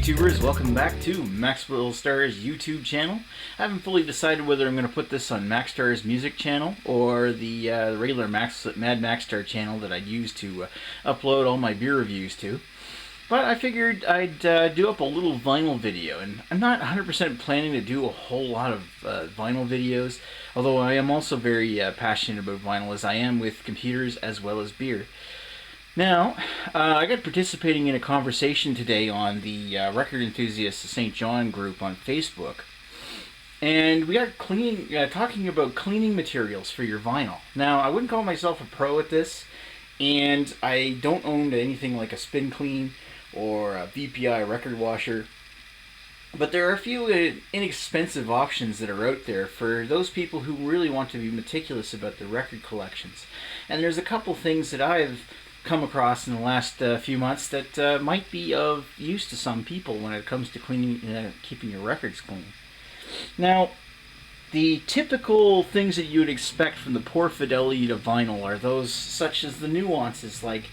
YouTubers, welcome back to Maxwell Star's YouTube channel. I haven't fully decided whether I'm going to put this on Max Star's music channel or the regular Mad Max Star channel that I use to upload all my beer reviews to. But I figured I'd do up a little vinyl video, and I'm not 100% planning to do a whole lot of vinyl videos, although I am also very passionate about vinyl as I am with computers as well as beer. Now, I got participating in a conversation today on the Record Enthusiasts St. John group on Facebook, and we got talking about cleaning materials for your vinyl. Now, I wouldn't call myself a pro at this, and I don't own anything like a Spin Clean or a VPI record washer, but there are a few inexpensive options that are out there for those people who really want to be meticulous about their record collections. And there's a couple things that I've come across in the last few months that might be of use to some people when it comes to cleaning, keeping your records clean. Now, the typical things that you would expect from the poor fidelity to vinyl are those such as the nuances like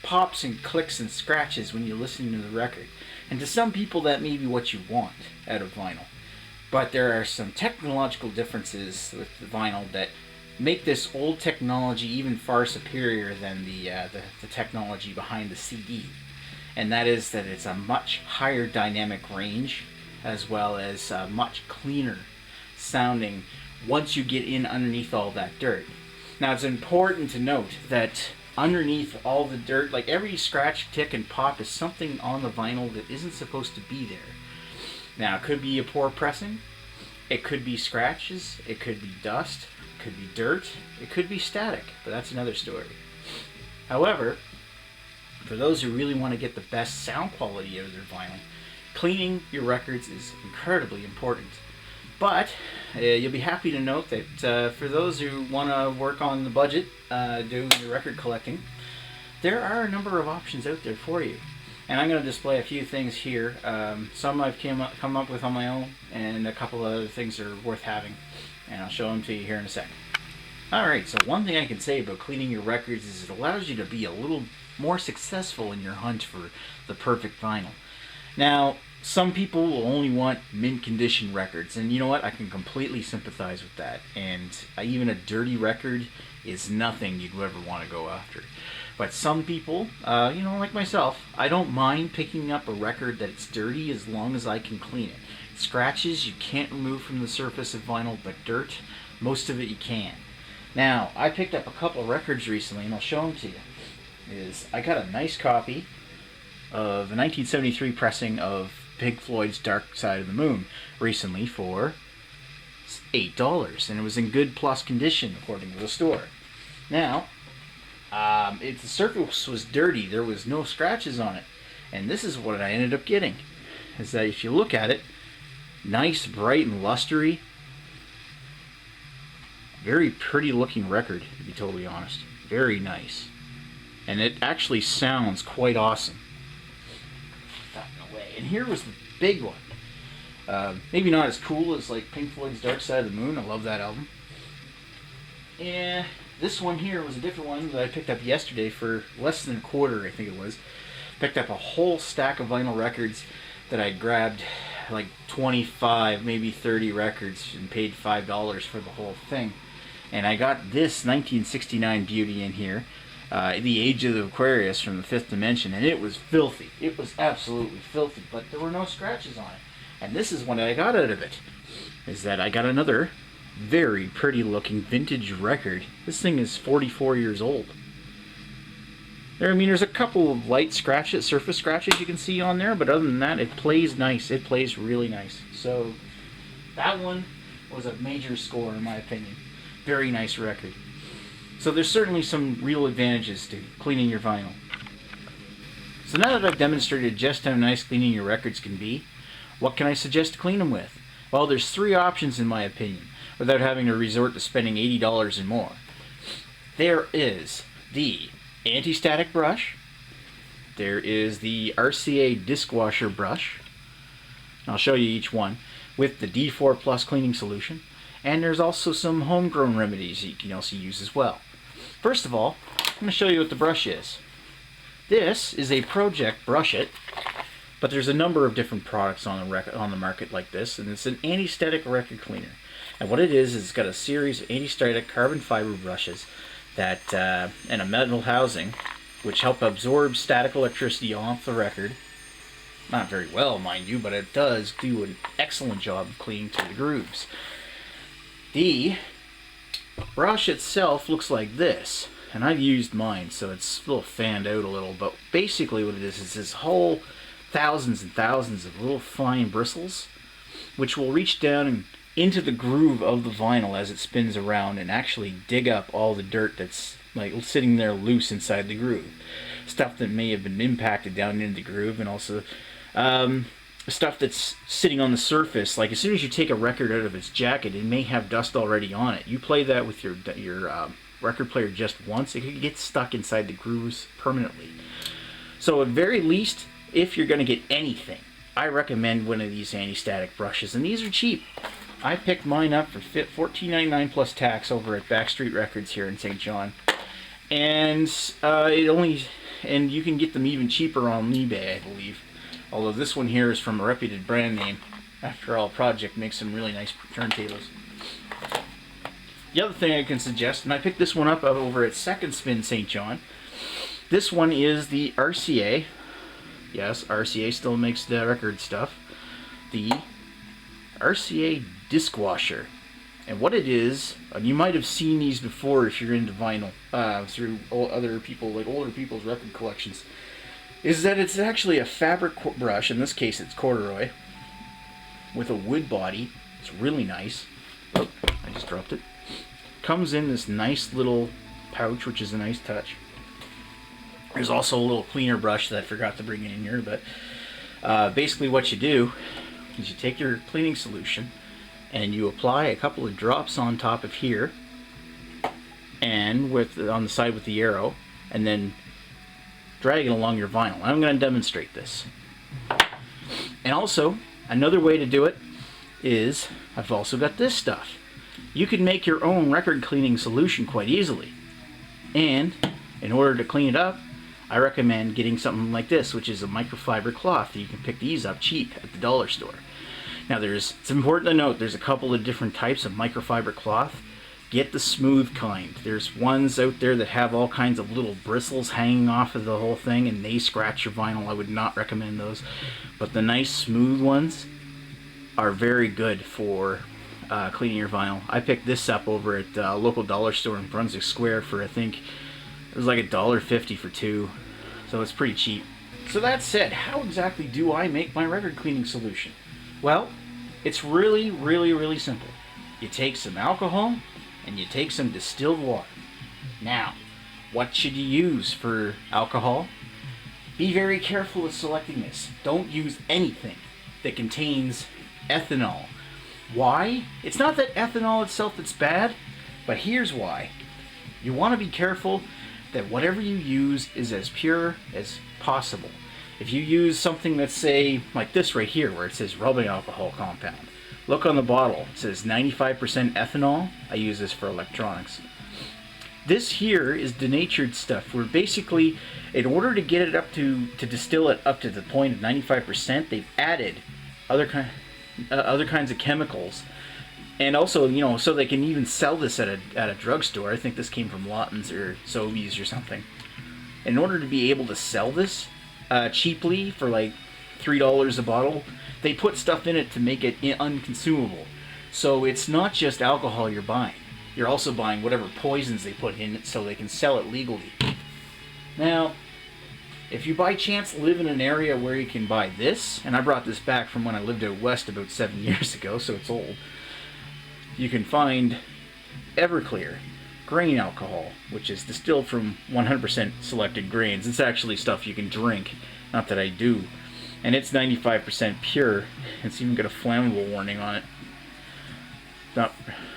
pops and clicks and scratches when you're listening to the record. And to some people that may be what you want out of vinyl. But there are some technological differences with the vinyl that make this old technology even far superior than the technology behind the CD. And that is that it's a much higher dynamic range as well as much cleaner sounding once you get in underneath all that dirt. Now it's important to note that underneath all the dirt, like every scratch, tick, and pop is something on the vinyl that isn't supposed to be there. Now it could be a poor pressing, it could be scratches, it could be dust, it could be dirt, it could be static, but that's another story. However, for those who really want to get the best sound quality out of their vinyl, cleaning your records is incredibly important. But you'll be happy to note that for those who want to work on the budget, doing your record collecting, there are a number of options out there for you. And I'm going to display a few things here. Some I've come up with on my own, and a couple of other things are worth having. And I'll show them to you here in a second. Alright, so one thing I can say about cleaning your records is it allows you to be a little more successful in your hunt for the perfect vinyl. Now, some people will only want mint condition records, and you know what? I can completely sympathize with that. And even a dirty record is nothing you'd ever want to go after. But some people, like myself, I don't mind picking up a record that's dirty as long as I can clean it. Scratches you can't remove from the surface of vinyl, but dirt, most of it you can. Now, I picked up a couple of records recently, and I'll show them to you. I got a nice copy of a 1973 pressing of Pink Floyd's Dark Side of the Moon recently for $8, and it was in good plus condition according to the store. Now, if the surface was dirty, there was no scratches on it, and this is what I ended up getting. Is that if you look at it, nice, bright, and lustery, very pretty looking record, to be totally honest. Very nice, and it actually sounds quite awesome. And here was the big one. Maybe not as cool as like Pink Floyd's Dark Side of the Moon. I love that album. And this one here was a different one that I picked up yesterday for less than a quarter, I think it was. Picked up a whole stack of vinyl records that I grabbed, like 25, maybe 30 records, and paid $5 for the whole thing. And I got this 1969 beauty in here. The Age of the Aquarius from the Fifth Dimension, and it was filthy. It was absolutely filthy, but there were no scratches on it. And this is what I got out of it, is that I got another very pretty looking vintage record. This thing is 44 years old. There's a couple of light scratches, surface scratches you can see on there, but other than that, it plays nice. It plays really nice. So that one was a major score in my opinion. Very nice record. So there's certainly some real advantages to cleaning your vinyl. So now that I've demonstrated just how nice cleaning your records can be, what can I suggest to clean them with? Well, there's 3 options in my opinion, without having to resort to spending $80 and more. There is the anti-static brush, there is the RCA disc washer brush, I'll show you each one, with the D4 Plus cleaning solution, and there's also some homegrown remedies you can also use as well. First of all, I'm going to show you what the brush is. This is a Project Brush It But there's a number of different products on the market like this, and it's an anti-static record cleaner. And what it is it's got a series of anti-static carbon fiber brushes that and a metal housing, which help absorb static electricity off the record. Not very well, mind you, but it does do an excellent job of cleaning through the grooves. The brush itself looks like this, and I've used mine, so it's a little fanned out a little, but basically what it is this whole thousands and thousands of little fine bristles, which will reach down and into the groove of the vinyl as it spins around and actually dig up all the dirt that's like sitting there loose inside the groove. Stuff that may have been impacted down into the groove, and also stuff that's sitting on the surface. Like as soon as you take a record out of its jacket, it may have dust already on it. You play that with your record player just once, it could get stuck inside the grooves permanently. So at very least, if you're going to get anything, I recommend one of these anti-static brushes, and these are cheap. I picked mine up for $14.99 plus tax over at Backstreet Records here in St. John, and and you can get them even cheaper on eBay, I believe. Although this one here is from a reputed brand name. After all, Project makes some really nice turntables. The other thing I can suggest, and I picked this one up over at Second Spin St. John. This one is the RCA. Yes, RCA still makes the record stuff. The RCA disc washer. And what it is, and you might have seen these before if you're into vinyl, through other people, like older people's record collections, is that it's actually a fabric brush. In this case it's corduroy with a wood body. It's really nice. Oh, I just dropped it. Comes in this nice little pouch, which is a nice touch. There's also a little cleaner brush that I forgot to bring in here, but basically what you do is you take your cleaning solution and you apply a couple of drops on top of here and on the side with the arrow, and then drag it along your vinyl. I'm going to demonstrate this. And also, another way to do it is, I've also got this stuff. You can make your own record cleaning solution quite easily. And in order to clean it up, I recommend getting something like this, which is a microfiber cloth. You can pick these up cheap at the dollar store. Now it's important to note there's a couple of different types of microfiber cloth. Get the smooth kind. There's ones out there that have all kinds of little bristles hanging off of the whole thing and they scratch your vinyl. I would not recommend those. But the nice smooth ones are very good for cleaning your vinyl. I picked this up over at a local dollar store in Brunswick Square for, I think it was like $1.50 for two, so it's pretty cheap. So that said, how exactly do I make my record cleaning solution? Well, it's really, really, really simple. You take some alcohol and you take some distilled water. Now, what should you use for alcohol? Be very careful with selecting this. Don't use anything that contains ethanol. Why? It's not that ethanol itself that's bad, but here's why. You want to be careful that whatever you use is as pure as possible. If you use something that's, say, like this right here, where it says rubbing alcohol compound, look on the bottle, it says 95% ethanol. I use this for electronics. This here is denatured stuff, where basically, in order to get it up to distill it up to the point of 95%, they've added other kinds of chemicals. And also, you know, so they can even sell this at a drugstore. I think this came from Lawton's or Sobeys or something. In order to be able to sell this cheaply for like $3 a bottle, they put stuff in it to make it unconsumable. So it's not just alcohol you're buying. You're also buying whatever poisons they put in it so they can sell it legally. Now, if you by chance live in an area where you can buy this, and I brought this back from when I lived out west about 7 years ago, so it's old, you can find Everclear grain alcohol, which is distilled from 100% selected grains. It's actually stuff you can drink, not that I do. And it's 95% pure. It's even got a flammable warning on it. Not,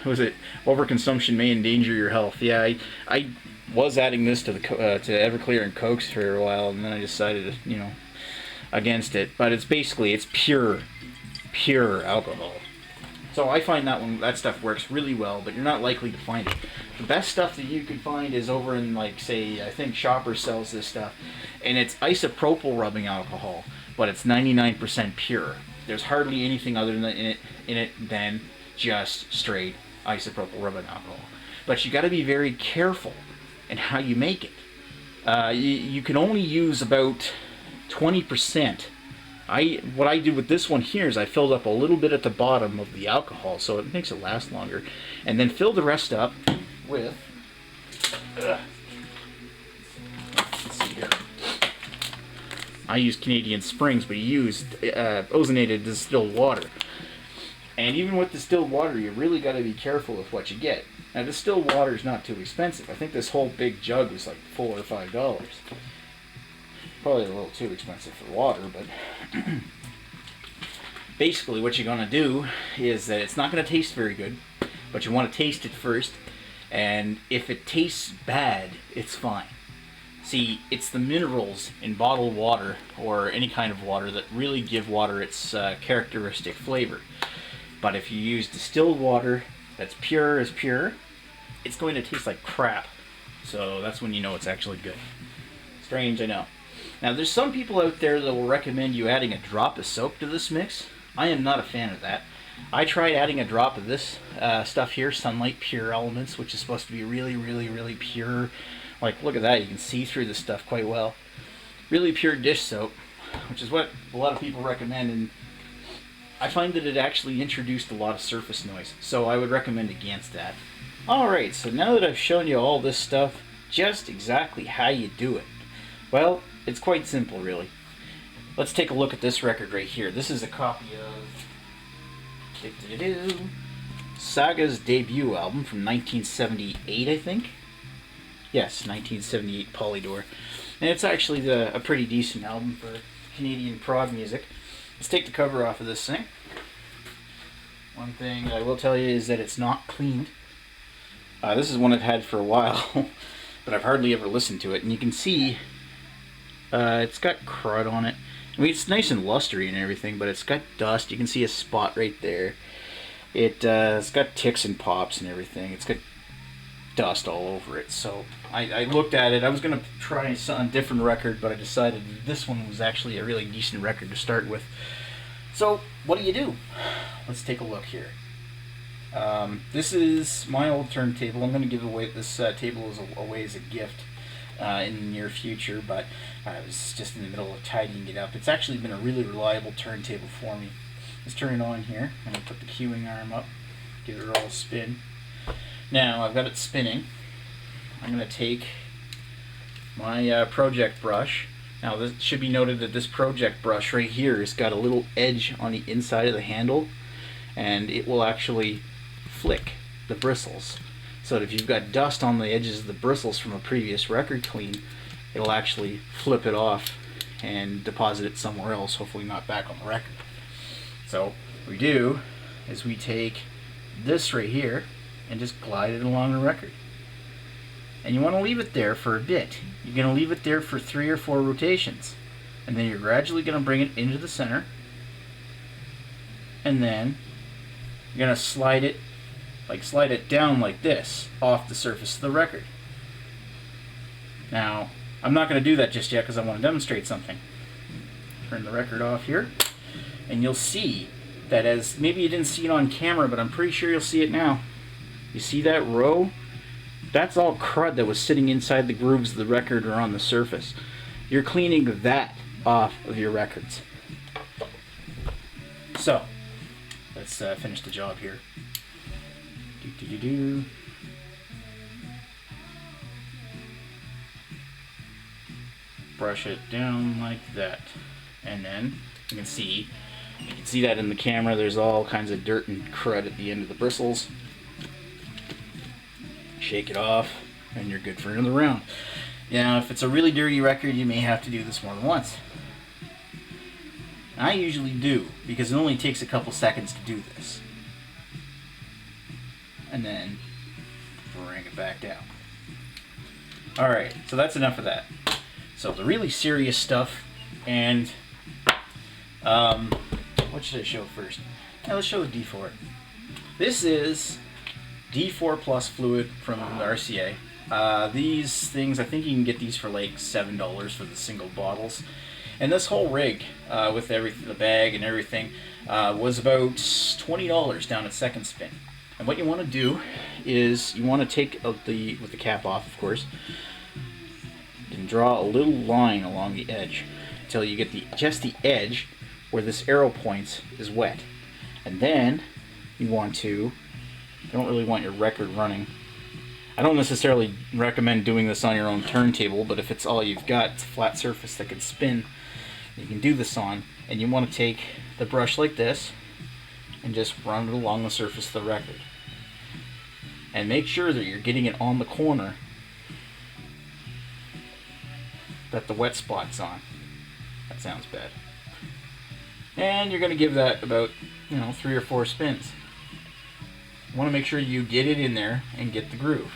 was it overconsumption may endanger your health? Yeah, I was adding this to Everclear and Cokes for a while, and then I decided to, against it. But it's basically, it's pure alcohol. So I find that stuff works really well, but you're not likely to find it. The best stuff that you can find is over in, like, say, I think Shoppers sells this stuff, and it's isopropyl rubbing alcohol, but it's 99% pure. There's hardly anything other than in it than just straight isopropyl rubbing alcohol. But you got to be very careful in how you make it. You can only use about 20%. What I did with this one here is I filled up a little bit at the bottom of the alcohol, so it makes it last longer, and then fill the rest up with, let's see here. I used Canadian Springs, but you used ozonated distilled water. And even with distilled water, you really got to be careful with what you get. Now, distilled water is not too expensive. I think this whole big jug was like $4 or $5. Probably a little too expensive for water, but basically what you're going to do is that it's not going to taste very good, but you want to taste it first, and if it tastes bad, it's fine. See, it's the minerals in bottled water or any kind of water that really give water its characteristic flavor. But if you use distilled water that's pure as pure, it's going to taste like crap. So that's when you know it's actually good. Strange, I know. Now, there's some people out there that will recommend you adding a drop of soap to this mix. I am not a fan of that. I tried adding a drop of this stuff here, Sunlight Pure Elements, which is supposed to be really, really, really pure. Like, look at that, you can see through this stuff quite well. Really pure dish soap, which is what a lot of people recommend, and I find that it actually introduced a lot of surface noise, so I would recommend against that. Alright, so now that I've shown you all this stuff, just exactly how you do it, well, it's quite simple, really. Let's take a look at this record right here. This is a copy of Saga's debut album from 1978, I think. Yes, 1978 Polydor. And it's actually a pretty decent album for Canadian prog music. Let's take the cover off of this thing. One thing I will tell you is that it's not cleaned. This is one I've had for a while, but I've hardly ever listened to it. And you can see it's got crud on it. I mean, it's nice and lustery and everything, but it's got dust. You can see a spot right there. It's got ticks and pops and everything. It's got dust all over it. So I looked at it. I was going to try a different record, but I decided this one was actually a really decent record to start with. So what do? Let's take a look here. This is my old turntable. I'm going to give away this table away as a gift in the near future, but I was just in the middle of tidying it up. It's actually been a really reliable turntable for me. Let's turn it on here. I'm going to put the cueing arm up, give it a roll spin. Now I've got it spinning. I'm going to take my project brush. Now this should be noted that this project brush right here has got a little edge on the inside of the handle, and it will actually flick the bristles. So that if you've got dust on the edges of the bristles from a previous record clean, it'll actually flip it off and deposit it somewhere else, hopefully not back on the record. So what we do is we take this right here and just glide it along the record. And you want to leave it there for a bit. You're going to leave it there for 3 or 4 rotations. And then you're gradually going to bring it into the center. And then you're going to slide it down like this off the surface of the record. Now, I'm not going to do that just yet because I want to demonstrate something. Turn the record off here. And you'll see that, as maybe you didn't see it on camera, but I'm pretty sure you'll see it now. You see that row? That's all crud that was sitting inside the grooves of the record or on the surface. You're cleaning that off of your records. So, let's finish the job here. Brush it down like that. And then you can see that in the camera. There's all kinds of dirt and crud at the end of the bristles. Shake it off, and you're good for another round. Now, if it's a really dirty record, you may have to do this more than once. I usually do, because it only takes a couple seconds to do this. And then bring it back down. Alright, so that's enough of that. So the really serious stuff, and what should I show first? Now let's show the D4. This is D4 Plus fluid from the RCA. These things, I think you can get these for like $7 for the single bottles. And this whole rig, with everything, the bag and everything, was about $20 down at Second Spin. And what you want to do is you want to take with the cap off, of course, and draw a little line along the edge until you get just the edge where this arrow points is wet. And then you don't really want your record running. I don't necessarily recommend doing this on your own turntable, but if it's all you've got, it's a flat surface that can spin, you can do this on. And you want to take the brush like this and just run it along the surface of the record. And make sure that you're getting it on the corner that the wet spot's on. That sounds bad. And you're going to give that about 3 or 4 spins. You want to make sure you get it in there and get the groove.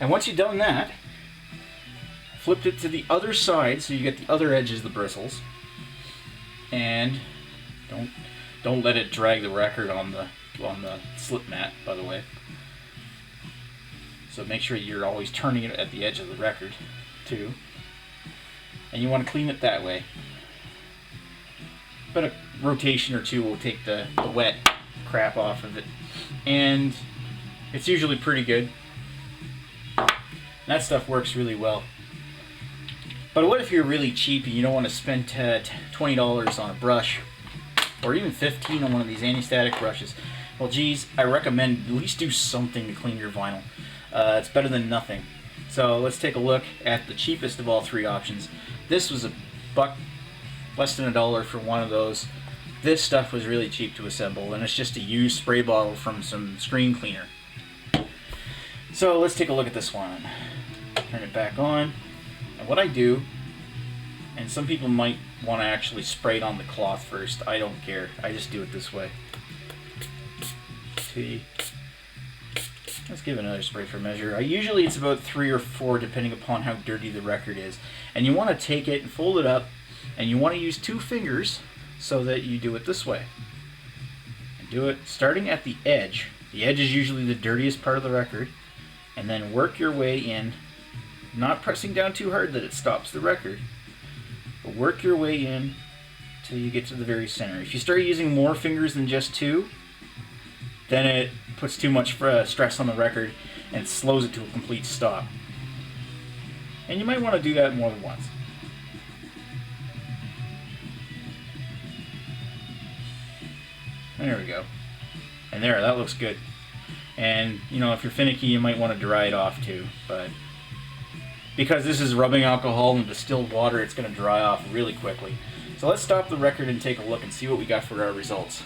And once you've done that, flip it to the other side so you get the other edges of the bristles. And don't let it drag the record on the slip mat, by the way. So make sure you're always turning it at the edge of the record too. And you want to clean it that way. But a rotation or two will take the wet crap off of it. And it's usually pretty good. That stuff works really well. But what if you're really cheap and you don't want to spend $20 on a brush, or even $15 on one of these anti-static brushes? Well, geez, I recommend at least do something to clean your vinyl. It's better than nothing. So let's take a look at the cheapest of all 3 options. This was $1, less than $1 for one of those. This stuff was really cheap to assemble, and it's just a used spray bottle from some screen cleaner. So let's take a look at this one. Turn it back on. And what I do, and some people might want to actually spray it on the cloth first. I don't care. I just do it this way. See? Let's give it another spray for measure. Usually it's about 3 or 4 depending upon how dirty the record is. And you want to take it and fold it up, and you want to use 2 fingers so that you do it this way. And do it starting at the edge. The edge is usually the dirtiest part of the record. And then work your way in, not pressing down too hard that it stops the record, but work your way in till you get to the very center. If you start using more fingers than just 2, then it puts too much stress on the record and slows it to a complete stop. And you might want to do that more than once. There we go. And there, that looks good. And, if you're finicky, you might want to dry it off too. But because this is rubbing alcohol and distilled water, it's going to dry off really quickly. So let's stop the record and take a look and see what we got for our results.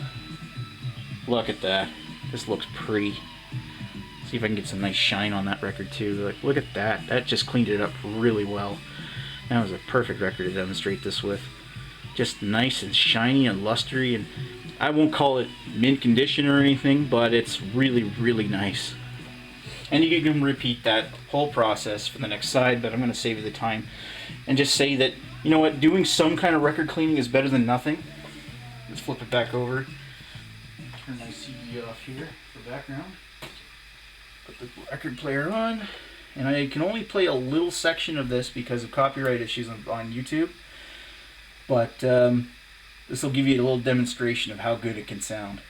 Look at that. This looks pretty. See if I can get some nice shine on that record too. Like, look at that. That just cleaned it up really well. That was a perfect record to demonstrate this with. Just nice and shiny and lustery, and I won't call it mint condition or anything, but it's really, really nice. And you can repeat that whole process for the next side, but I'm going to save you the time and just say that, you know what, doing some kind of record cleaning is better than nothing. Let's flip it back over. Turn my CD off here for background. Put the record player on. And I can only play a little section of this because of copyright issues on YouTube. But this will give you a little demonstration of how good it can sound.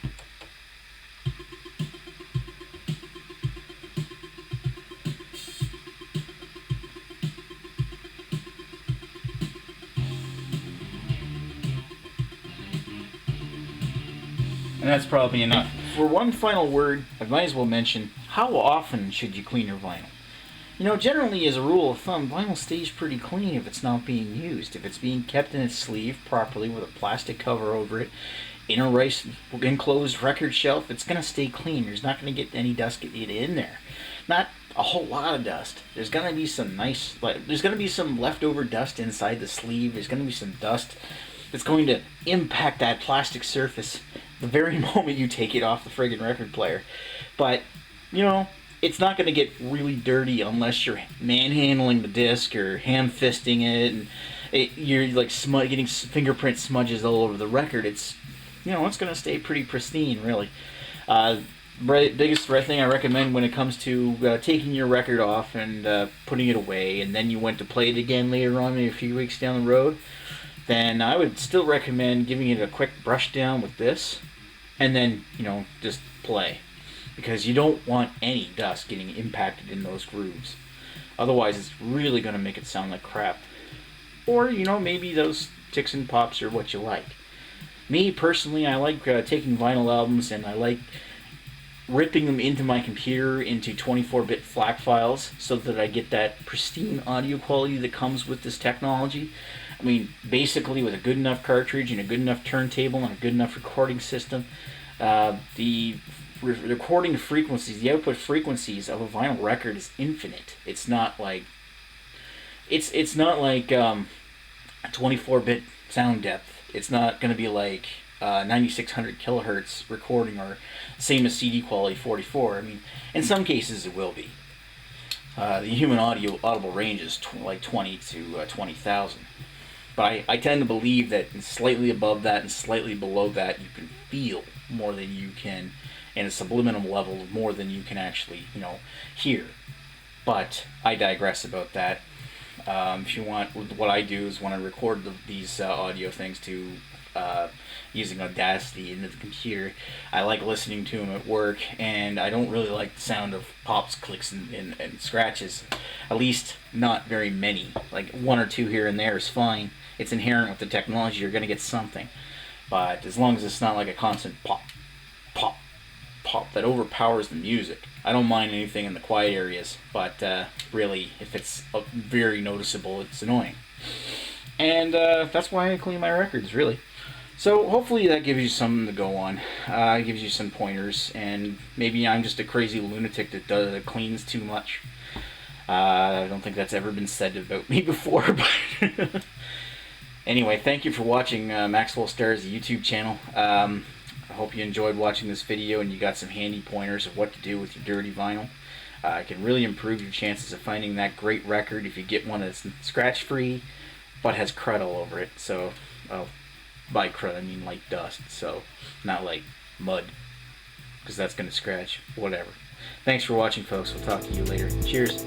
And that's probably enough. For one final word, I might as well mention, how often should you clean your vinyl? Generally, as a rule of thumb, vinyl stays pretty clean if it's not being used. If it's being kept in its sleeve properly with a plastic cover over it, in a enclosed record shelf, it's going to stay clean. There's not going to get any dust get in there. Not a whole lot of dust. There's going to be some there's going to be some leftover dust inside the sleeve. There's going to be some dust that's going to impact that plastic surface the very moment you take it off the friggin' record player. But, it's not going to get really dirty unless you're manhandling the disc or hand-fisting it, and you're like getting fingerprint smudges all over the record. It's, it's going to stay pretty pristine, really. Biggest thing I recommend when it comes to taking your record off and putting it away, and then you went to play it again later on, maybe a few weeks down the road, then I would still recommend giving it a quick brush down with this, and then, just play. Because you don't want any dust getting impacted in those grooves. Otherwise, it's really going to make it sound like crap. Or, maybe those ticks and pops are what you like. Me, personally, I like taking vinyl albums and I like ripping them into my computer into 24-bit FLAC files so that I get that pristine audio quality that comes with this technology. I mean, basically with a good enough cartridge and a good enough turntable and a good enough recording system, the recording frequencies, the output frequencies of a vinyl record is infinite. It's not like it's not like a 24-bit sound depth. It's not going to be like 9600 kilohertz recording, or same as CD quality 44. I mean, in some cases it will be. The human audible range is like 20 to 20,000. But I tend to believe that slightly above that and slightly below that, you can feel more than you can, and a subliminal level more than you can actually, hear. But I digress about that. If you want, what I do is when I record these audio things to using Audacity into the computer, I like listening to them at work, and I don't really like the sound of pops, clicks, and scratches. At least not very many. Like one or two here and there is fine. It's inherent with the technology. You're going to get something. But as long as it's not like a constant pop, pop, pop that overpowers the music. I don't mind anything in the quiet areas, but really, if it's very noticeable, it's annoying. And that's why I clean my records, really. So hopefully that gives you something to go on. Gives you some pointers, and maybe I'm just a crazy lunatic that cleans too much. I don't think that's ever been said about me before, but anyway, thank you for watching Maxwell Stars YouTube channel. I hope you enjoyed watching this video and you got some handy pointers of what to do with your dirty vinyl. It can really improve your chances of finding that great record if you get one that's scratch-free but has crud all over it. So, by crud I mean like dust, so not like mud, because that's going to scratch. Whatever. Thanks for watching, folks. We'll talk to you later. Cheers.